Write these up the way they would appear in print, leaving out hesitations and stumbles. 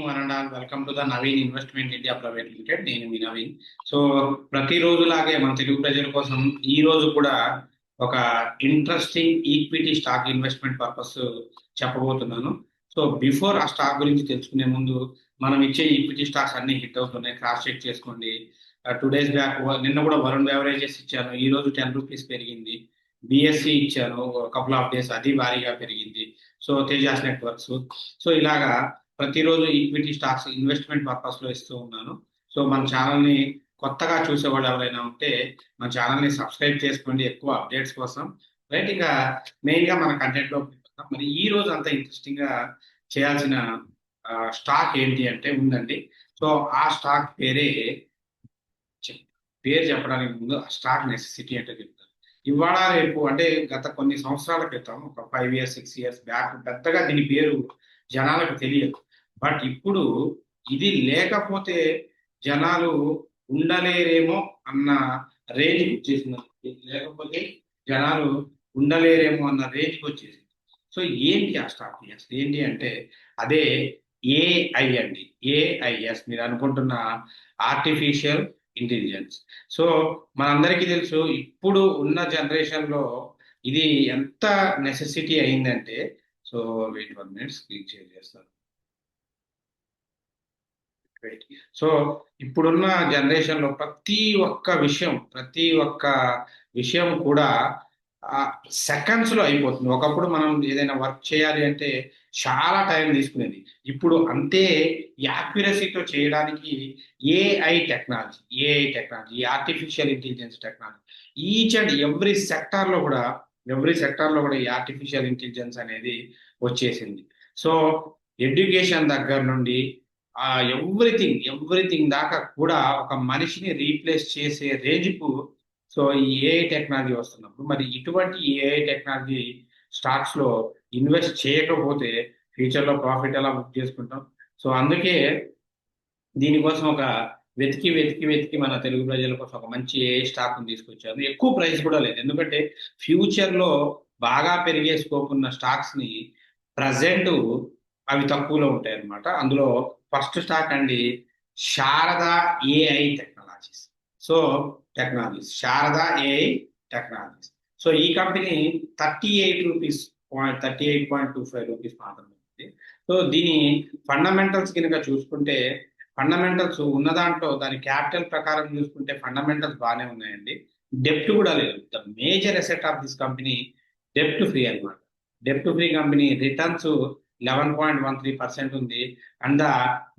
One and all welcome to the Naveen investment India private limited. నేను మీ Naveen. So ప్రతిరోజులాగే మన తెలుగు ప్రజల కోసం ఈ రోజు కూడా ఒక interesting equity stock investment purpose చెప్పబోతున్నాను. సో బిఫోర్ ఆ స్టాక్ గురించి తెలుసుకునే ముందు మనం ఇచ్చే ఈక్విటీ స్టాక్స్ అన్ని హిట్ అవుతున్నాయి, క్రాస్ చెక్ చేసుకోండి. 2 days బ్యాక్ నిన్న కూడా వరుణ్ బెవరేజెస్ ఇచ్చాను, ఈ రోజు ₹10 పెరిగింది. బిఎస్సి ఇచ్చాను కపుల్ ఆఫ్ డేస్, అది భారీగా పెరిగింది. So Tejas networks. సో ఇలాగా ప్రతిరోజు ఈక్విటీ స్టాక్స్ ఇన్వెస్ట్మెంట్ పర్పస్ లో ఇస్తూ ఉన్నాను. సో మన ఛానల్ ని కొత్తగా చూసేవాళ్ళు ఎవరైనా ఉంటే మన ఛానల్ ని సబ్స్క్రైబ్ చేసుకోండి ఎక్కువ అప్డేట్స్ కోసం. రైట్, ఇంకా మెయిన్ గా మన కంటెంట్ లో మరి ఈ రోజు అంత ఇంట్రెస్టింగ్ గా చేయాల్సిన స్టాక్ ఏంటి అంటే ఉందండి. సో ఆ స్టాక్ పేరు చెప్పడానికి ముందు ఆ స్టాక్ నెసెసిటీ అంటే చెప్తాను. ఇవాళ రేపు అంటే గత కొన్ని సంవత్సరాల క్రితం, ఒక 5 years 6 years బ్యాక్ పెద్దగా దీని పేరు జనాలకు తెలియదు. బట్ ఇప్పుడు ఇది లేకపోతే జనాలు ఉండలేరేమో అన్న రేంజ్కి వచ్చేసింది. లేకపోతే జనాలు ఉండలేరేమో అన్న రేంజ్కి వచ్చేసింది. సో ఏంటి ఆ స్టాక్? అసలు ఏంటి అంటే అదే ఏఐ అండి. ఏఐఎస్ మీరు అనుకుంటున్న ఆర్టిఫిషియల్ ఇంటెలిజెన్స్. సో మనందరికీ తెలుసు ఇప్పుడు ఉన్న జనరేషన్ లో ఇది ఎంత నెసెసిటీ అయిందంటే, so wait 1 minute screen share చేస్తాను. సో ఇప్పుడున్న జనరేషన్ లో ప్రతి ఒక్క విషయం కూడా సెకండ్స్ లో అయిపోతుంది. ఒకప్పుడు మనం ఏదైనా వర్క్ చేయాలి అంటే చాలా టైం తీసుకునేది. ఇప్పుడు అంతే యాక్యురసీతో చేయడానికి AI technology, artificial intelligence technology each and every sector లో కూడా ఈ ఆర్టిఫిషియల్ ఇంటెలిజెన్స్ అనేది వచ్చేసింది. సో ఎడ్యుకేషన్ దగ్గర నుండి ఎవ్రీథింగ్ దాకా కూడా ఒక మనిషిని రీప్లేస్ చేసే రేంజ్కు సో ఈ ఏఐ టెక్నాలజీ వస్తున్నప్పుడు మరి ఇటువంటి ఏఐ టెక్నాలజీ స్టాక్స్ లో ఇన్వెస్ట్ చేయకపోతే ఫ్యూచర్ లో ప్రాఫిట్ ఎలా బుక్ చేసుకుంటాం? సో అందుకే దీనికోసం ఒక వెతికి మన తెలుగు ప్రజల కోసం ఒక మంచి ఏఐ స్టాక్ తీసుకొచ్చాను. ఎక్కువ ప్రైస్ కూడా లేదు, ఎందుకంటే ఫ్యూచర్ లో బాగా పెరిగే స్కోప్ ఉన్న స్టాక్స్ ని ప్రజెంట్ అవి తక్కువలో ఉంటాయి అన్నమాట. అందులో ఫస్ట్ స్టాక్ అండి Sharada AI technologies. So Sharada AI technologies. So ఈ కంపెనీ ₹38.25 మాత్రమే ఉంది. సో దీని ఫండమెంటల్స్ కనుక చూసుకుంటే, ఫండమెంటల్స్ ఉన్న దాంట్లో దాని క్యాపిటల్ ప్రకారం చూసుకుంటే ఫండమెంటల్స్ బాగానే ఉన్నాయండి. డెప్ట్ కూడా లేదు. The major asset of this company డెప్ట్ ఫ్రీ అనమాట. డెప్ట్ ఫ్రీ కంపెనీ. రిటర్న్స్ 11.13% ఉంది. అండ్ ద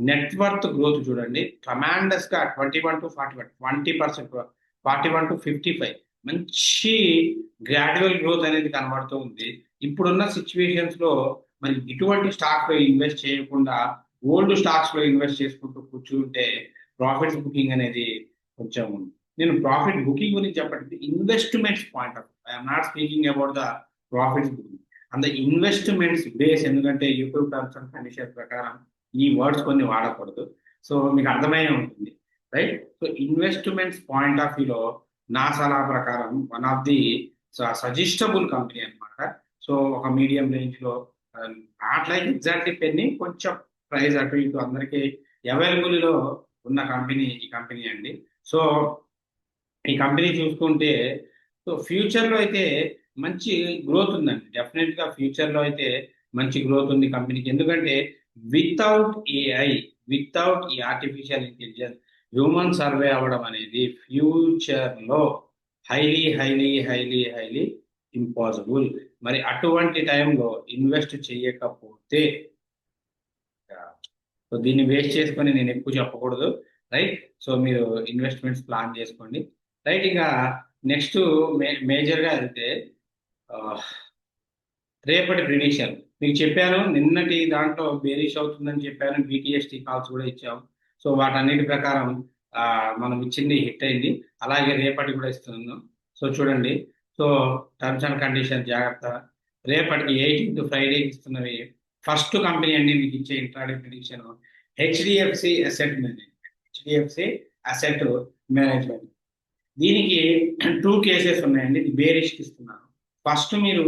నెట్వర్త్ గ్రోత్ చూడండి, ట్రమాండస్ గా 21 to 41, 20%, 41 to 55, మంచి గ్రాడ్యువల్ గ్రోత్ అనేది కనబడుతూ ఉంది. ఇప్పుడున్న సిచ్యువేషన్స్ లో మరి ఇటువంటి స్టాక్ లో ఇన్వెస్ట్ చేయకుండా ఓల్డ్ స్టాక్స్ లో ఇన్వెస్ట్ చేసుకుంటూ కూర్చుంటే ప్రాఫిట్స్ బుకింగ్ అనేది కొంచెం, నేను ప్రాఫిట్ బుకింగ్ గురించి చెప్పండి, investments point of I'm not speaking about the profits booking and the investments base. ఎందుకంటే యూట్యూబ్ టర్మ్స్ అండ్ కండిషన్స్ ప్రకారం ఈ వర్డ్స్ కొన్ని వాడకూడదు. సో మీకు అర్థమైనా ఉంటుంది, right? So investments point of వ్యూలో నా సలహా ప్రకారం one of the suggestible company అనమాట. సో ఒక మీడియం రేంజ్ లో, నాట్ లైక్ ఎగ్జాక్ట్లీ పెన్ని, కొంచెం ప్రైస్ అటు ఇటు అందరికీ అవైలబుల్ లో ఉన్న కంపెనీ ఈ కంపెనీ అండి. సో ఈ కంపెనీ చూసుకుంటే సో ఫ్యూచర్ లో అయితే మంచి గ్రోత్ ఉందండి. డెఫినెట్ గా ఫ్యూచర్ లో అయితే మంచి గ్రోత్ ఉంది కంపెనీకి. ఎందుకంటే వితౌట్ ఈ ఆర్టిఫిషియల్ ఇంటెలిజెన్స్ హ్యూమన్ సర్వే అవ్వడం అనేది ఫ్యూచర్ లో హైలీ ఇంపాసిబుల్. మరి అటువంటి టైంలో ఇన్వెస్ట్ చేయకపోతే, సో దీన్ని వేస్ట్ చేసుకొని నేను ఎక్కువ చెప్పకూడదు, రైట్? సో మీరు ఇన్వెస్ట్మెంట్స్ ప్లాన్ చేసుకోండి, రైట్? ఇక నెక్స్ట్ మేజర్ గా అయితే రేపటి ప్రిడిక్షన్ మీకు చెప్పాను. నిన్నటి దాంట్లో బేరిష్ అవుతుందని చెప్పాను, BTST కాల్స్ కూడా ఇచ్చాము. సో వాటన్నిటి ప్రకారం మనం ఇచ్చింది హిట్ అయింది. అలాగే రేపటి కూడా ఇస్తున్నాను. సో చూడండి, సో టర్మ్స్ అండ్ కండిషన్ జాగ్రత్త. రేపటికి 18th ఫ్రైడే ఇస్తున్నవి ఫస్ట్ కంపెనీ అండి మీకు ఇచ్చే intraday prediction HDFC asset management. దీనికి 2 కేసెస్ ఉన్నాయండి. ఇది బేరిష్కి ఇస్తున్నాను. ఫస్ట్ మీరు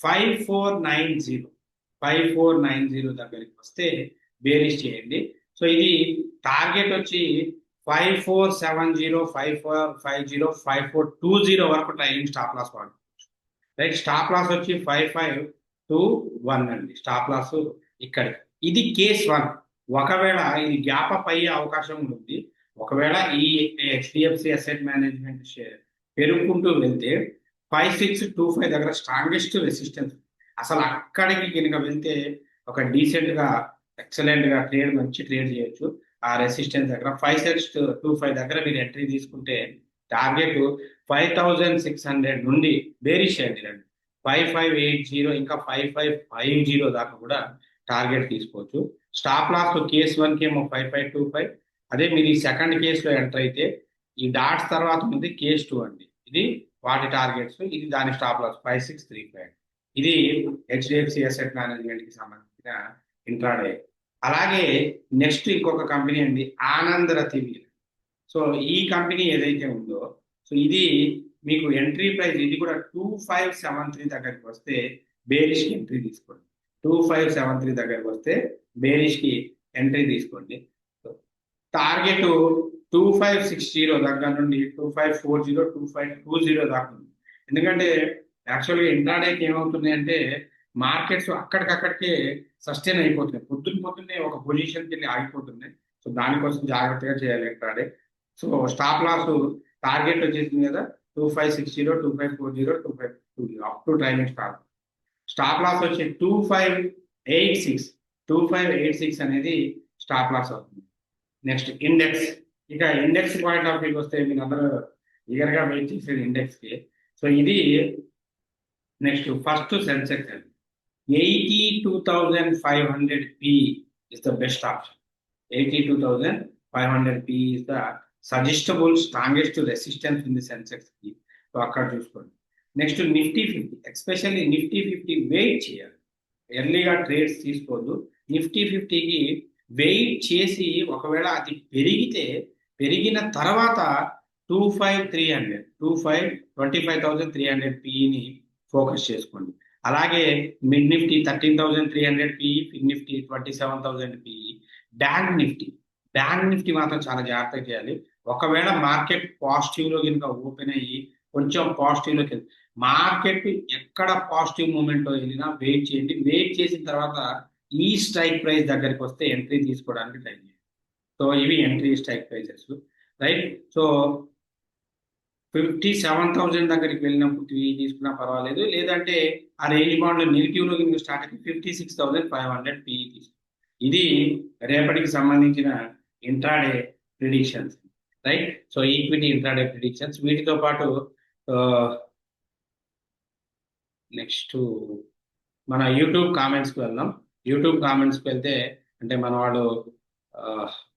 5490 దగ్గరికి వస్తే బేరిష్ చేయండి. సో ఇది టార్గెట్ వచ్చి 5470, 5450, 5420 వరకు ట్రైలింగ్ స్టాప్ లాస్ వాడు. రైట్, స్టాప్ లాస్ వచ్చి 5521 అండి స్టాప్ లాస్ ఇక్కడ. ఇది కేస్ 1. ఒకవేళ ఇది గ్యాప్ అప్ అయ్యే అవకాశం ఉంది. ఒకవేళ ఈ హెచ్డిఎఫ్సి అసెట్ మేనేజ్మెంట్ షేర్ పెరుగుకుంటూ వెళ్తే 5625 దగ్గర స్ట్రాంగెస్ట్ రెసిస్టెన్స్. అసలు అక్కడికి కనుక వెళ్తే ఒక డీసెంట్ గా ఎక్సలెంట్ గా ట్రేడ్, మంచి ట్రేడ్ చేయొచ్చు. ఆ రెసిస్టెన్స్ దగ్గర 5625 దగ్గర మీరు ఎంట్రీ తీసుకుంటే టార్గెట్ 5600 నుండి బేరిష్ అయింది రండి 5580 ఇంకా 5550 దాకా కూడా టార్గెట్ తీసుకోవచ్చు. స్టాప్ లాస్ కేస్ 1 కేమో 5525. అదే మీరు ఈ సెకండ్ కేసులో ఎంటర్ అయితే ఈ డాట్స్ తర్వాత ఉంది కేస్ 2 అండి. ఇది వాటి టార్గెట్స్, ఇది దాని స్టాప్ లాస్ 5635. ఇది హెచ్డిఎఫ్సి అసెట్ మేనేజ్మెంట్ కి సంబంధించిన ఇంట్రాడే. అలాగే నెక్స్ట్ ఇంకొక కంపెనీ అండి ఆనంద్ రతివీర్. సో ఈ కంపెనీ ఏదైతే ఉందో, సో ఇది మీకు ఎంట్రీ ప్రైస్ ఇది కూడా 2573 దగ్గరికి వస్తే బేరిష్ కి ఎంట్రీ తీసుకోండి. 2573 దగ్గరికి వస్తే బేరిష్ కి ఎంట్రీ తీసుకోండి. టార్గెట్ 2560 దగ్గర నుండి 2540, 2520 దాకా ఉంది. ఎందుకంటే యాక్చువల్గా ఇంట్రాడేకి ఏమవుతుంది అంటే మార్కెట్స్ అక్కడికక్కడికే సస్టైన్ అయిపోతున్నాయి. పొద్దున్నే ఒక పొజిషన్కి వెళ్ళి ఆగిపోతున్నాయి. సో దానికోసం జాగ్రత్తగా చేయాలి intraday. So stop loss target వచ్చేసింది కదా 2560, 2540, 2520 up to trailing stop loss వచ్చి 2586 అనేది స్టాప్ లాస్ అవుతుంది. Next index. ఇక ఇండెక్స్ పాయింట్ ఆఫ్ వ్యూకి వస్తే మీరు అందరూ ఈగర్గా వెయిట్ చేసేది ఇండెక్స్కి. సో ఇది నెక్స్ట్ ఫస్ట్ సెన్సెక్స్ అండి 82,500 P is the best option. 82,500 P is the suggestible strongest resistance in the Sensex కి. సో అక్కడ చూసుకోండి. Next Nifty 50, especially Nifty 50 wait చేయాలి. ఎర్లీగా ట్రేడ్స్ తీసుకోవద్దు. నిఫ్టీ 50కి వెయిట్ చేసి ఒకవేళ అది పెరిగిన తర్వాత 25,300 Pని ఫోకస్ చేసుకోండి. అలాగే మిడ్ నిఫ్టీ 13,300 PE, ఫిన్ నిఫ్టీ 27,000 PE. బ్యాంక్ నిఫ్టీ మాత్రం చాలా జాగ్రత్తగా చేయాలి. ఒకవేళ మార్కెట్ పాజిటివ్ లో కనుక ఓపెన్ అయ్యి కొంచెం పాజిటివ్ లోకి వెళ్ళి మార్కెట్ ఎక్కడ పాజిటివ్ మూమెంట్ వెళ్ళినా వెయిట్ చేయండి. వెయిట్ చేసిన తర్వాత ఈ స్ట్రైక్ ప్రైస్ దగ్గరికి వస్తే ఎంట్రీ తీసుకోవడానికి ట్రై చేయండి. సో ఇవి entry strike prices, right. So 57,000 దగ్గరికి వెళ్ళినప్పుడు తీసుకున్నా పర్వాలేదు. లేదంటే ఆ రేంజ్ బాండ్ లో నెగిటివ్ లో కింద స్టార్ట్ అయితే 56,500 PE తీసుకు. ఇది రేపటికి సంబంధించిన intraday predictions, right. So equity intraday predictions. వీటితో పాటు నెక్స్ట్ మన యూట్యూబ్ కామెంట్స్కి వెళ్దాం. యూట్యూబ్ కామెంట్స్కి వెళ్తే అంటే మన వాళ్ళు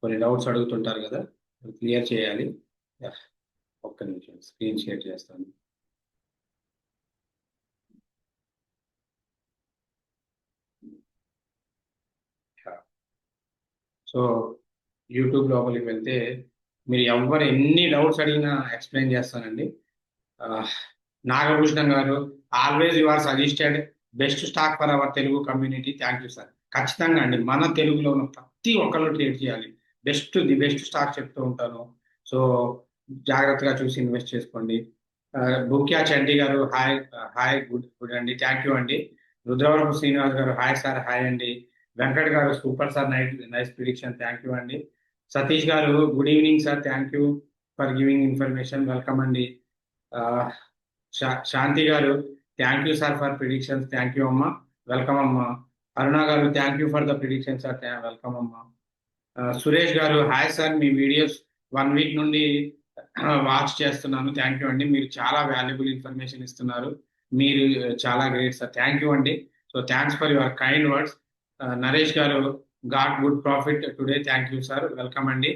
కొన్ని డౌట్స్ అడుగుతుంటారు కదా, క్లియర్ చేయాలి. ఒక్క నిమిషం స్క్రీన్ షేర్ చేస్తాను. సో యూట్యూబ్ లోపలికి వెళ్తే మీరు ఎవరు ఎన్ని డౌట్స్ అడిగినా ఎక్స్ప్లెయిన్ చేస్తానండి. Nagabhushanam garu, always you are suggested best stock for our Telugu community. Thank you sir. ఖచ్చితంగా అండి, మన తెలుగులో ఉన్న ప్రతి ఒక్కరు ట్రేడ్ చేయాలి. ది బెస్ట్ స్టాక్ చెప్తూ ఉంటాను. సో జాగ్రత్తగా చూసి ఇన్వెస్ట్ చేసుకోండి. బుక్యా చండీ గారు హాయ్ గుడ్ అండి, థ్యాంక్ యూ అండి. రుద్రవరపు శ్రీనివాస్ గారు హాయ్ సార్, హాయ్ అండి. వెంకట్ గారు super sir, nice prediction, thank you అండి. సతీష్ గారు good evening sir, thank you for giving information, welcome అండి. శాంతి గారు thank you sir for predictions, thank you అమ్మా, వెల్కమ్ అమ్మా. అరుణ గారు thank you for the prediction sir, welcome అమ్మా. సురేష్ గారు హాయ్ సార్, మీ videos 1 week నుండి వాచ్ చేస్తున్నాను, థ్యాంక్ యూ అండి. మీరు చాలా వాల్యుబుల్ ఇన్ఫర్మేషన్ ఇస్తున్నారు, మీరు చాలా గ్రేట్ సార్, థ్యాంక్ యూ అండి. So thanks for your kind words. Naresh garu got good profit today, thank you sir, welcome అండి.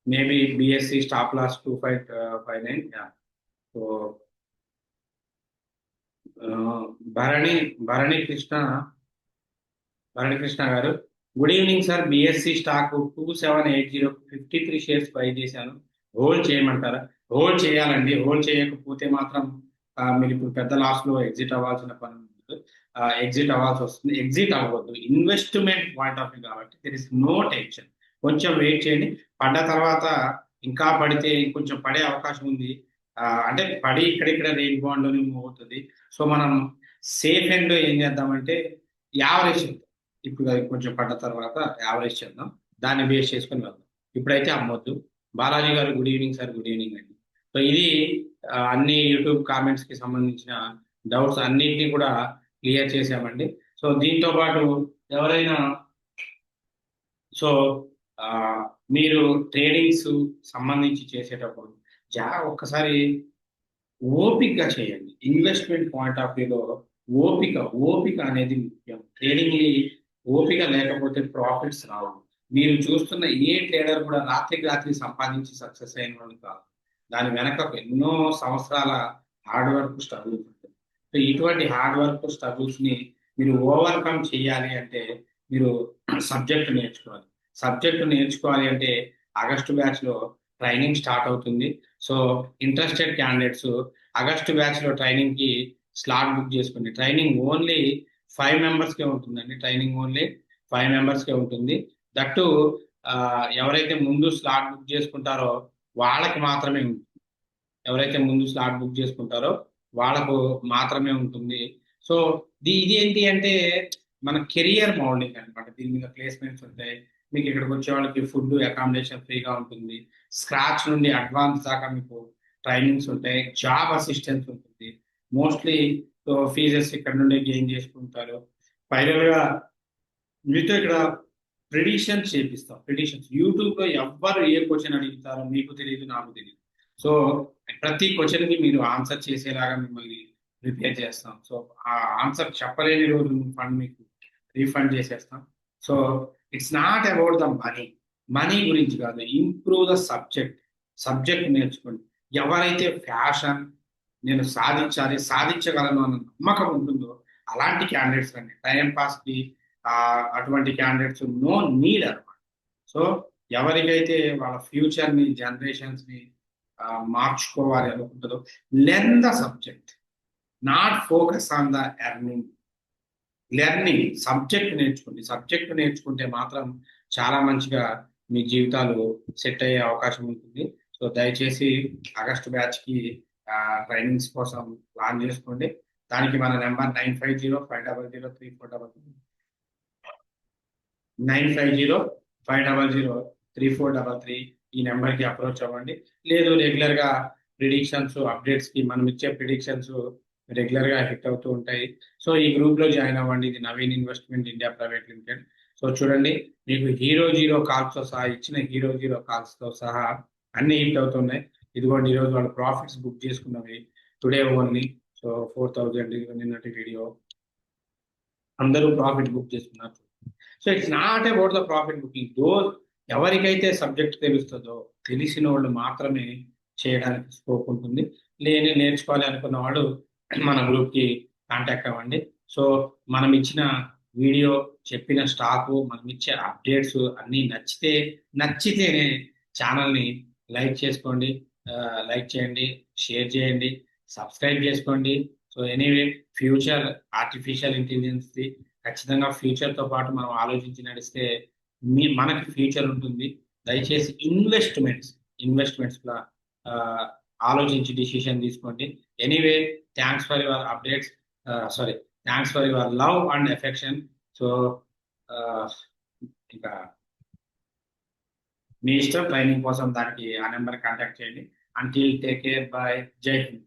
Maybe BSE stop loss 2559. So Bharani Krishna garu good evening sir, BSE stock 2780 53 shares buy చేశాను, hold చేయమంటారా? Hold చేయాలండి. Hold చేయకపోతే మాత్రం మీరు ఇప్పుడు పెద్ద లాస్ లో ఎగ్జిట్ అవ్వాల్సిన పని ఉంటుంది. ఎగ్జిట్ అవ్వాల్సి వస్తుంది. ఎగ్జిట్ అవ్వద్దు, ఇన్వెస్ట్మెంట్ పాయింట్ ఆఫ్ వ్యూ కాబట్టి దెర్ ఇస్ నో టెన్షన్. కొంచెం వెయిట్ చేయండి. పడ్డ తర్వాత ఇంకా పడితే కొంచెం పడే అవకాశం ఉంది. అంటే పడి ఇక్కడిక్కడ రెయిన్ బాండ్ మూవ్ అవుతుంది. సో మనం సేఫ్ ఎండ్ ఏం చేద్దామంటే యావరేజ్ చేద్దాం. ఇప్పుడు అది కొంచెం పడ్డ తర్వాత యావరేజ్ చేద్దాం, దాన్ని బేస్ చేసుకొని వెళ్దాం. ఇప్పుడైతే అమ్మొద్దు. బాలాజీ గారు good evening sir. Good evening అండి. సో ఇది అన్ని యూట్యూబ్ కామెంట్స్ కి సంబంధించిన డౌట్స్ అన్నిటినీ కూడా క్లియర్ చేసామండి. సో దీంతో పాటు ఎవరైనా సో మీరు ట్రేడింగ్స్ సంబంధించి చేసేటప్పుడు ఒక్కసారి ఓపికగా చేయండి. ఇన్వెస్ట్మెంట్ పాయింట్ ఆఫ్ వ్యూలో ఓపిక అనేది ముఖ్యం. ట్రేడింగ్ ఓపిక లేకపోతే ప్రాఫిట్స్ రావు. మీరు చూస్తున్న ఏ ట్రేడర్ కూడా రాత్రికి రాత్రి సంపాదించి సక్సెస్ అయిన వాళ్ళు కాదు. దాని వెనక ఎన్నో సంవత్సరాల హార్డ్ వర్క్ స్ట్రగుల్స్ ఉంటుంది. సో ఇటువంటి హార్డ్ వర్క్ స్ట్రగుల్స్ ని మీరు ఓవర్కమ్ చేయాలి అంటే మీరు సబ్జెక్ట్ నేర్చుకోవాలి. సబ్జెక్ట్ నేర్చుకోవాలి అంటే ఆగస్టు బ్యాచ్ లో ట్రైనింగ్ స్టార్ట్ అవుతుంది. So interested candidates August batch లో ట్రైనింగ్ కి స్లాట్ బుక్ చేసుకోండి. ట్రైనింగ్ ఓన్లీ 5 మెంబర్స్కే ఉంటుందండి. ట్రైనింగ్ ఓన్లీ 5 మెంబర్స్కే ఉంటుంది. దట్టు ఎవరైతే ముందు స్లాట్ బుక్ చేసుకుంటారో వాళ్ళకి మాత్రమే ఉంటుంది. ఎవరైతే ముందు స్లాట్ బుక్ చేసుకుంటారో వాళ్ళకు మాత్రమే ఉంటుంది. సో ఇది ఏంటి అంటే మన కెరియర్ మౌల్డింగ్ అనమాట. దీని మీద ప్లేస్మెంట్స్ ఉంటాయి. మీకు ఇక్కడికి వచ్చే వాళ్ళకి ఫుడ్ అకామిడేషన్ ఫ్రీగా ఉంటుంది. స్క్రాచ్ నుండి అడ్వాన్స్ దాకా మీకు ట్రైనింగ్స్ ఉంటాయి. జాబ్ అసిస్టెన్స్ ఉంటుంది. మోస్ట్లీ ఫీజెస్ ఇక్కడ నుండి గెయిన్ చేసుకుంటారు. ఫైనల్ గా మీతో ఇక్కడ ప్రిడిక్షన్స్ చేపిస్తాం. ప్రిడిక్షన్స్ యూట్యూబ్ లో ఎవ్వరు ఏ క్వశ్చన్ అడుగుతారో మీకు తెలియదు, నాకు తెలియదు. సో ప్రతి క్వశ్చన్ కి మీరు ఆన్సర్ చేసేలాగా మిమ్మల్ని ప్రిపేర్ చేస్తాం. సో ఆ ఆన్సర్ చెప్పలేని రోజు ఫండ్ మీకు రీఫండ్ చేసేస్తాం. So it's not about the money గురించి కాదు. ఇంప్రూవ్ ద సబ్జెక్ట్ నేర్చుకోండి. ఎవరైతే ఫ్యాషన్ నేను సాధించగలను అన్న నమ్మకం ఉంటుందో అలాంటి క్యాండిడేట్స్ అండి. టైం పాస్ కి అటువంటి క్యాండిడేట్స్ నో నీడ్ అనమాట. సో ఎవరికైతే వాళ్ళ ఫ్యూచర్ ని జనరేషన్స్ ని మార్చుకోవాలి అనుకుంటుందో learn the subject, not focus on the learning. Subject నేర్చుకోండి. సబ్జెక్ట్ నేర్చుకుంటే మాత్రం చాలా మంచిగా మీ జీవితాలు సెట్ అయ్యే అవకాశం ఉంటుంది. సో దయచేసి ఆగస్టు బ్యాచ్ కి ట్రైనింగ్స్ కోసం ప్లాన్ చేసుకోండి. దానికి మన నెంబర్ 9505003433 9505003433 ఈ నెంబర్కి అప్రోచ్ అవ్వండి. లేదు రెగ్యులర్ గా ప్రిడిక్షన్స్ అప్డేట్స్ కి మనం ఇచ్చే ప్రిడిక్షన్స్ రెగ్యులర్ గా హిట్ అవుతూ ఉంటాయి. సో ఈ గ్రూప్ లో జాయిన్ అవ్వండి. ఇది Naveen investment India private limited. So చూడండి, మీకు హీరో కాల్స్ తో సహా ఇచ్చిన హీరో కాల్స్ తో సహా అన్ని హిట్ అవుతున్నాయి. ఇదిగోండి ఈరోజు వాళ్ళు ప్రాఫిట్స్ బుక్ చేసుకున్నవి టుడే ఓన్లీ. సో 4000 నిన్నటి వీడియో అందరూ ప్రాఫిట్ బుక్ చేసుకున్నారు. So it's not about the profit booking. ఎవరికైతే సబ్జెక్ట్ తెలుస్తుందో తెలిసిన వాళ్ళు మాత్రమే చేయడానికి స్కోప్ ఉంటుంది. నేర్చుకోవాలి అనుకున్న వాళ్ళు మన గ్రూప్ కి కాంటాక్ట్ అవ్వండి. సో మనం ఇచ్చిన వీడియో, చెప్పిన స్టాక్, మనం ఇచ్చే అప్డేట్స్ అన్ని నచ్చితేనే ఛానల్ని లైక్ చేసుకోండి, లైక్ చేయండి, షేర్ చేయండి, సబ్స్క్రైబ్ చేసుకోండి. So anyway future artificial intelligence ఖచ్చితంగా ఫ్యూచర్ తో పాటు మనం ఆలోచించి నడిస్తే మనకి ఫ్యూచర్ ఉంటుంది. దయచేసి ఇన్వెస్ట్మెంట్స్ ఆలోచించి డిసిషన్ తీసుకోండి. Anyway thanks for your updates, thanks for your love and affection. So ఇంకా మీ ఇష్టం. ట్రైనింగ్ కోసం దానికి ఆ నెంబర్ కాంటాక్ట్ చేయండి. అంటిల్ టేక్ కేర్, బై, జై హింద్.